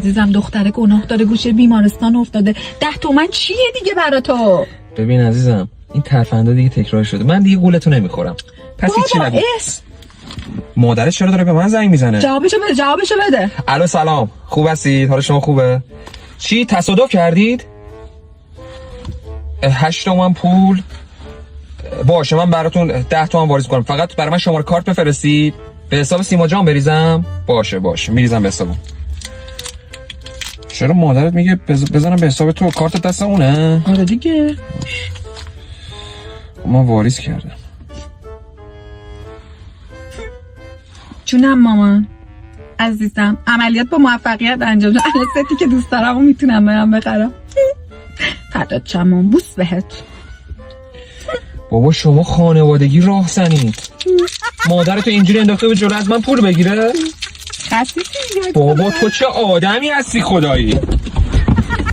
عزیزم دختره گناه داره گوشه بیمارستان افتاده. 10 تومن چیه دیگه برا تو؟ ببین عزیزم این ترفنده دیگه تکرار شده، من دیگه گولتو نمیخورم. پس چی نگو. مادرش چرا داره به من زنگ میزنه؟ جوابشو بده. الو سلام، خوب هستید؟ حال شما خوبه؟ چی تصادف کردید؟ 8 تومن پول باشه، من براتون 10 تومن واریز کنم. فقط برای من شماره کارت بفرستید به حساب سیما جان بریزم. باشه میریزم به حسابم. چرا مادرت میگه بزنم به حساب تو؟ کارت دست اونه؟ آره دیگه. من واریز کردم. جونم مامان عزیزم، عملیات با موفقیت انجام شد. الان ستی که دوست دارم و میتونم برم بخرم. فدات شم مامان، بوس بهت. بابا شما خانوادگی راه زنید. مادرتو اینجوری انداخته به جلو از من پول بگیره؟ خسیسی بابا تو چه آدمی هستی خدایی.